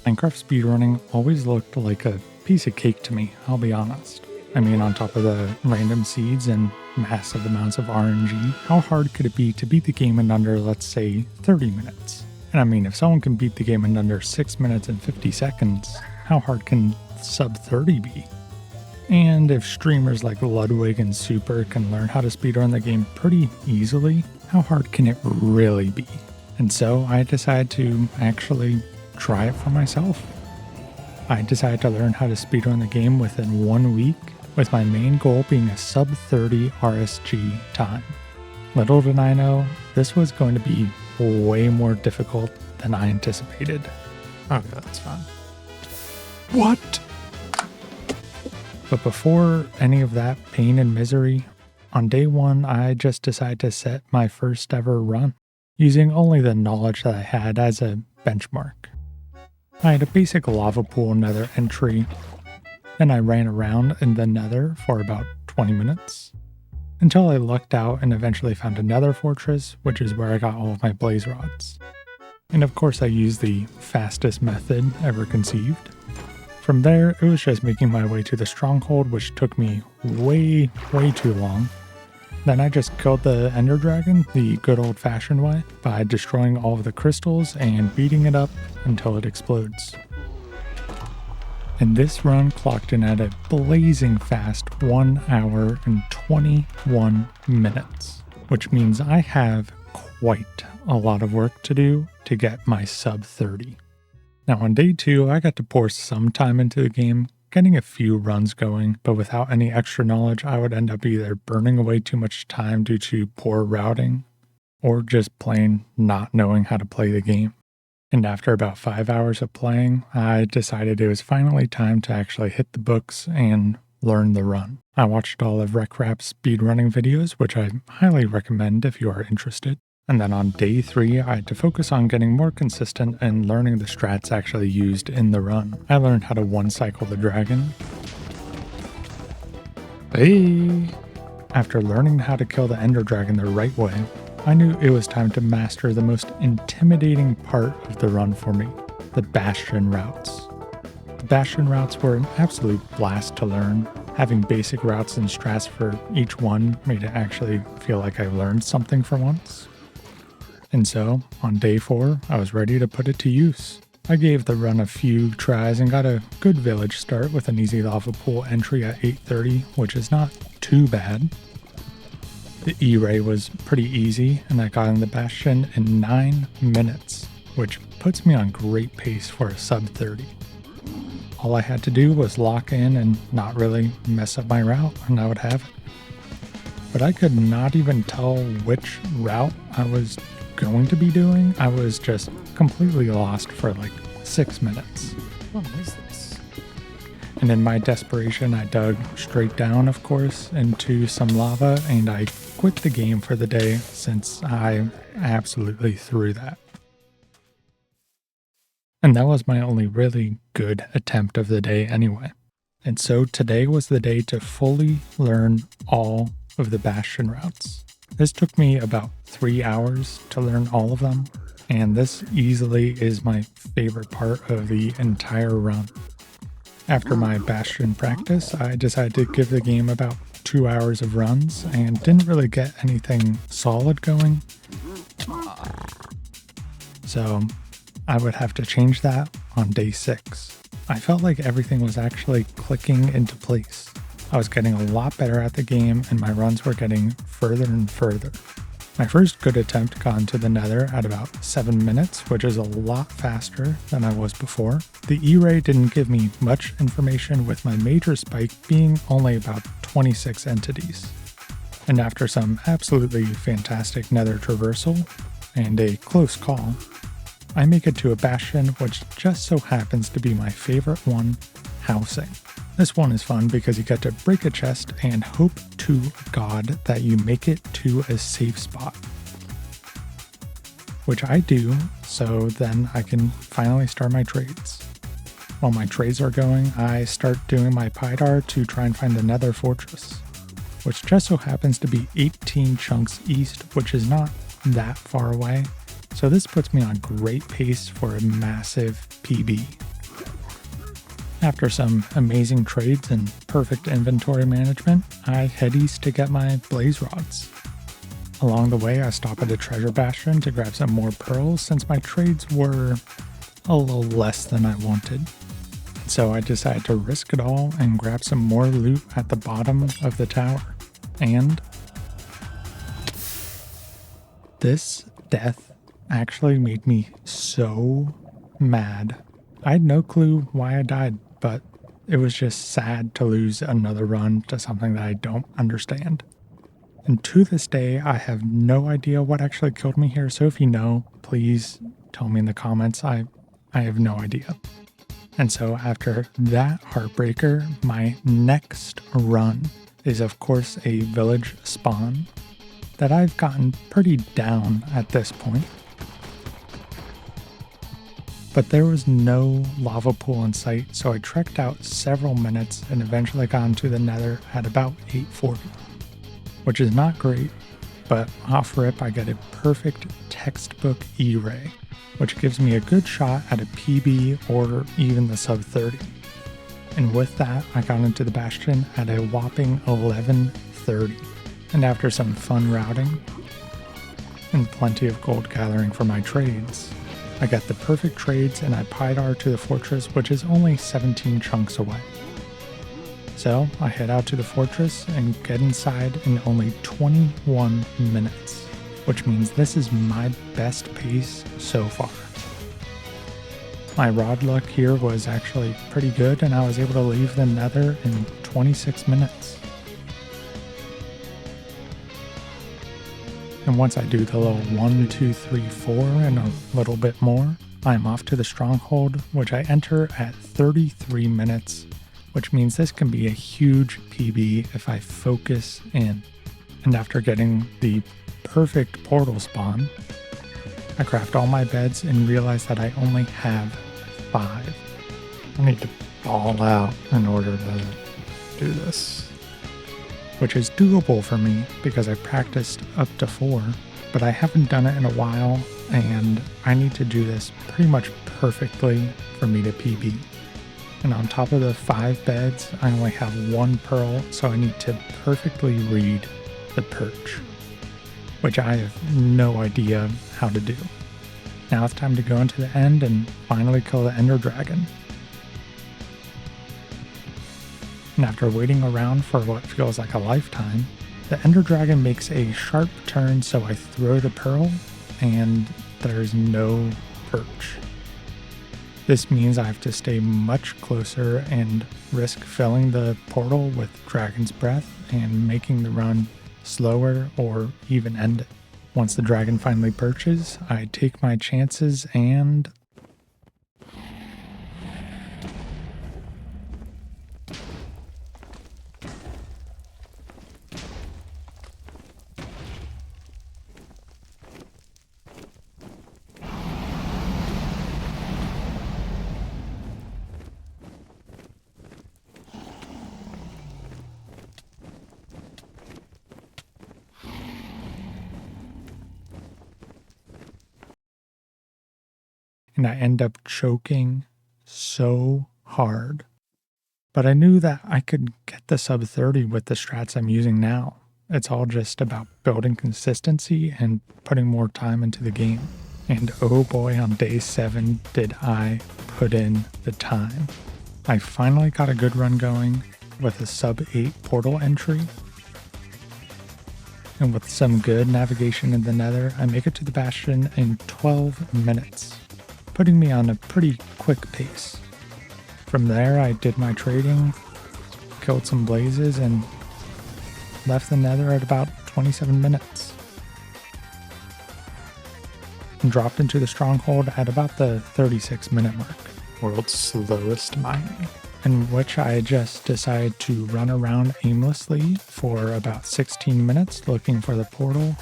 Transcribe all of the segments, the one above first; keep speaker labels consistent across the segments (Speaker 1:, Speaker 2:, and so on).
Speaker 1: Minecraft speedrunning always looked like a piece of cake to me, I'll be honest. I mean, on top of the random seeds and massive amounts of RNG, how hard could it be to beat the game in under, let's say, 30 minutes? And I mean, if someone can beat the game in under 6 minutes and 50 seconds, how hard can sub 30 be? And if streamers like Ludwig and Super can learn how to speedrun the game pretty easily, how hard can it really be? And so I decided to actually try it for myself. I decided to learn how to speedrun the game within 1 week, with my main goal being a sub 30 RSG time. Little did I know, this was going to be way more difficult than I anticipated. Okay, that's fine. What? But before any of that pain and misery, on day one, I just decided to set my first ever run, using only the knowledge that I had as a benchmark. I had a basic lava pool nether entry, and I ran around in the nether for about 20 minutes, until I lucked out and eventually found another fortress, which is where I got all of my blaze rods. And of course I used the fastest method ever conceived. From there, it was just making my way to the stronghold, which took me way too long. Then I just killed the ender dragon the good old-fashioned way by destroying all of the crystals and beating it up until it explodes. And this run clocked in at a blazing fast 1 hour and 21 minutes, which means I have quite a lot of work to do to get my sub 30. Now on day 2, I got to pour some time into the game, getting a few runs going, but without any extra knowledge, I would end up either burning away too much time due to poor routing, or just plain not knowing how to play the game. And after about 5 hours of playing, I decided it was finally time to actually hit the books and learn the run. I watched all of RecRap's speedrunning videos, which I highly recommend if you are interested. And then on day 3, I had to focus on getting more consistent and learning the strats actually used in the run. I learned how to one-cycle the dragon. Hey! After learning how to kill the ender dragon the right way, I knew it was time to master the most intimidating part of the run for me, the bastion routes. The bastion routes were an absolute blast to learn. Having basic routes and strats for each one made it actually feel like I learned something for once. And so, on day 4, I was ready to put it to use. I gave the run a few tries and got a good village start with an easy lava pool entry at 8:30, which is not too bad. The E-ray was pretty easy, and I got in the bastion in 9 minutes, which puts me on great pace for a sub 30. All I had to do was lock in and not really mess up my route, and I would have it. But I could not even tell which route I was going to be doing. I was just completely lost for like 6 minutes.
Speaker 2: What is this?
Speaker 1: And in my desperation, I dug straight down, of course, into some lava, and I quit the game for the day since I absolutely threw that. And that was my only really good attempt of the day anyway. And so today was the day to fully learn all of the bastion routes. This took me about 3 hours to learn all of them, and this easily is my favorite part of the entire run. After my bastion practice, I decided to give the game about 2 hours of runs and didn't really get anything solid going. So I would have to change that on day 6. I felt like everything was actually clicking into place. I was getting a lot better at the game, and my runs were getting further and further. My first good attempt got into the nether at about 7 minutes, which is a lot faster than I was before. The E-ray didn't give me much information, with my major spike being only about 26 entities. And after some absolutely fantastic nether traversal and a close call, I make it to a bastion which just so happens to be my favorite one, housing. This one is fun because you get to break a chest and hope to God that you make it to a safe spot. Which I do, so then I can finally start my trades. While my trades are going, I start doing my PIDAR to try and find the nether fortress, which just so happens to be 18 chunks east, which is not that far away. So this puts me on great pace for a massive PB. After some amazing trades and perfect inventory management, I head east to get my blaze rods. Along the way, I stop at a treasure bastion to grab some more pearls since my trades were a little less than I wanted. So I decided to risk it all and grab some more loot at the bottom of the tower. And this death actually made me so mad. I had no clue why I died, but it was just sad to lose another run to something that I don't understand. And to this day, I have no idea what actually killed me here, so if you know, please tell me in the comments. I have no idea. And so after that heartbreaker, my next run is of course a village spawn that I've gotten pretty down at this point. But there was no lava pool in sight, so I trekked out several minutes and eventually got into the nether at about 8:40. Which is not great, but off rip I get a perfect textbook E-ray, which gives me a good shot at a PB or even the sub 30. And with that, I got into the bastion at a whopping 11:30. And after some fun routing and plenty of gold gathering for my trades, I got the perfect trades and I Pydar to the fortress, which is only 17 chunks away. So I head out to the fortress and get inside in only 21 minutes, which means this is my best pace so far. My rod luck here was actually pretty good and I was able to leave the nether in 26 minutes. And once I do the little 1, 2, 3, 4 and a little bit more, I'm off to the stronghold, which I enter at 33 minutes, which means this can be a huge PB if I focus in. And after getting the perfect portal spawn, I craft all my beds and realize that I only have 5. I need to ball out in order to do this, which is doable for me because I practiced up to 4, but I haven't done it in a while and I need to do this pretty much perfectly for me to PB. And on top of the 5 beds, I only have 1 pearl, so I need to perfectly read the perch, which I have no idea how to do. Now it's time to go into the end and finally kill the ender dragon. And after waiting around for what feels like a lifetime, the ender dragon makes a sharp turn, so I throw the pearl and there's no perch. This means I have to stay much closer and risk filling the portal with Dragon's Breath and making the run slower or even end it. Once the dragon finally perches, I take my chances and I end up choking so hard. But I knew that I could get the sub 30 with the strats I'm using now. It's all just about building consistency and putting more time into the game. And oh boy, on day 7 did I put in the time. I finally got a good run going with a sub 8 portal entry. And with some good navigation in the nether, I make it to the bastion in 12 minutes. Putting me on a pretty quick pace. From there, I did my trading, killed some blazes, and left the nether at about 27 minutes. And dropped into the stronghold at about the 36-minute mark. World's slowest mining. In which I just decided to run around aimlessly for about 16 minutes looking for the portal,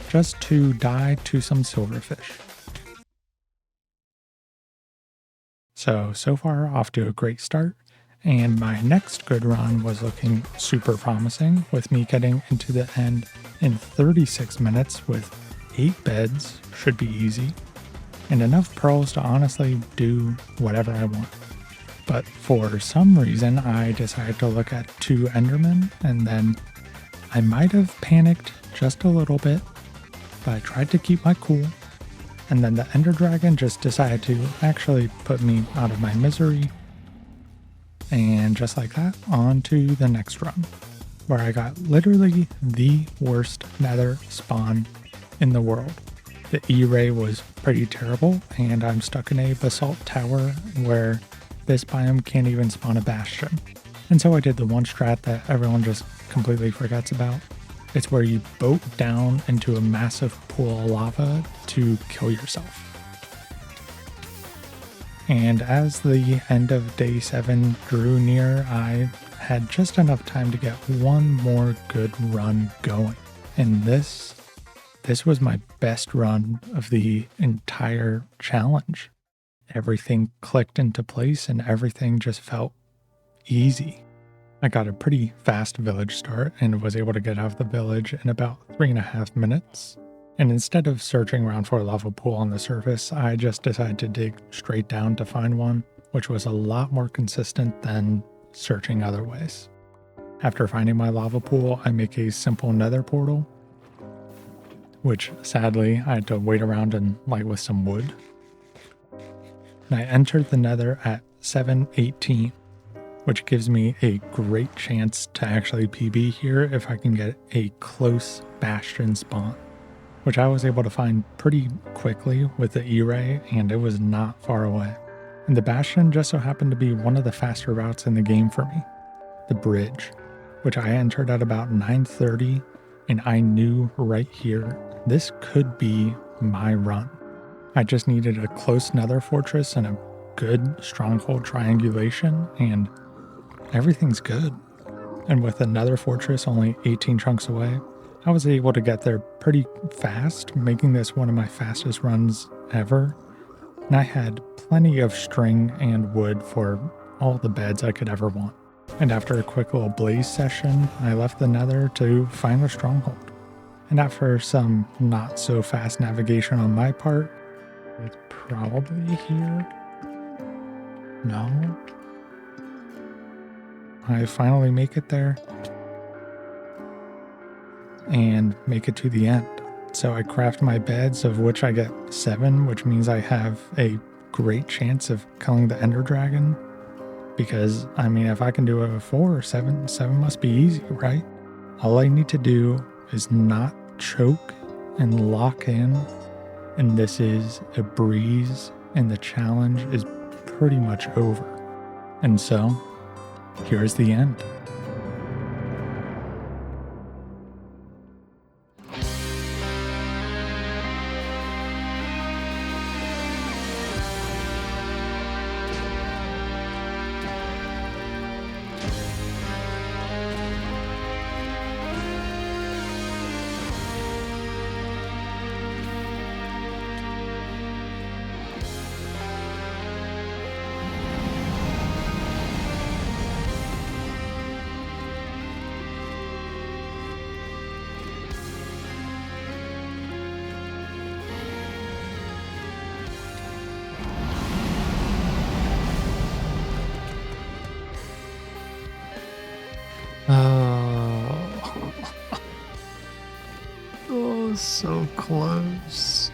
Speaker 1: just to die to some silverfish. So far off to a great start, and my next good run was looking super promising with me getting into the end in 36 minutes with 8 beds, should be easy, and enough pearls to honestly do whatever I want. But for some reason, I decided to look at 2 Endermen, and then I might have panicked just a little bit, but I tried to keep my cool. And then the Ender Dragon just decided to actually put me out of my misery. And just like that, on to the next run, where I got literally the worst nether spawn in the world. The E-ray was pretty terrible, and I'm stuck in a basalt tower where this biome can't even spawn a bastion. And so I did the one strat that everyone just completely forgets about. It's where you boat down into a massive pool of lava to kill yourself. And as the end of day 7 drew near, I had just enough time to get one more good run going. And this was my best run of the entire challenge. Everything clicked into place and everything just felt easy. I got a pretty fast village start and was able to get out of the village in about 3.5 minutes. And instead of searching around for a lava pool on the surface, I just decided to dig straight down to find one, which was a lot more consistent than searching other ways. After finding my lava pool, I make a simple nether portal, which sadly I had to wait around and light with some wood. And I entered the nether at 7:18. Which gives me a great chance to actually PB here if I can get a close bastion spawn, which I was able to find pretty quickly with the E-ray, and it was not far away. And the bastion just so happened to be one of the faster routes in the game for me, the bridge, which I entered at about 9:30, and I knew right here, this could be my run. I just needed a close nether fortress and a good stronghold triangulation, and everything's good. And with another fortress only 18 chunks away, I was able to get there pretty fast, making this one of my fastest runs ever. And I had plenty of string and wood for all the beds I could ever want. And after a quick little blaze session, I left the nether to find the stronghold. And after some not so fast navigation on my part, it's probably here. No. I finally make it there and make it to the end. So I craft my beds, of which I get 7, which means I have a great chance of killing the Ender Dragon. Because, I mean, if I can do a 4 or 7 must be easy, right? All I need to do is not choke and lock in, and this is a breeze, and the challenge is pretty much over. And so, here's the end. Oh, so close.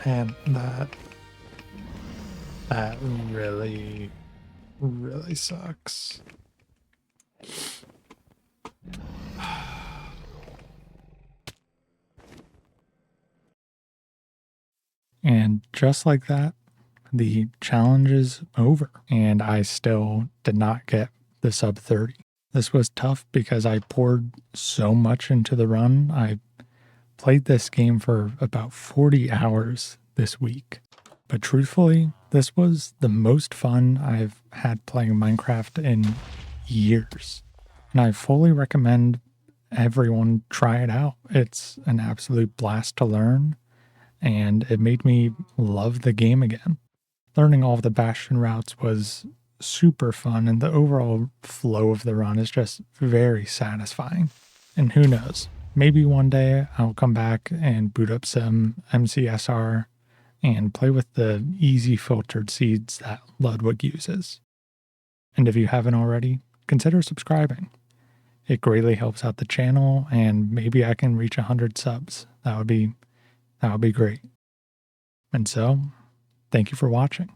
Speaker 1: Man, that really sucks. And just like that, the challenge is over, and I still did not get the sub 30. This was tough because I poured so much into the run. I played this game for about 40 hours this week. But truthfully, this was the most fun I've had playing Minecraft in years. And I fully recommend everyone try it out. It's an absolute blast to learn, and it made me love the game again. Learning all of the bastion routes was super fun, and the overall flow of the run is just very satisfying. And who knows, maybe one day I'll come back and boot up some MCSR and play with the easy filtered seeds that Ludwig uses. And if you haven't already, consider subscribing. It greatly helps out the channel, and maybe I can reach 100 subs. That would be great. And so, thank you for watching.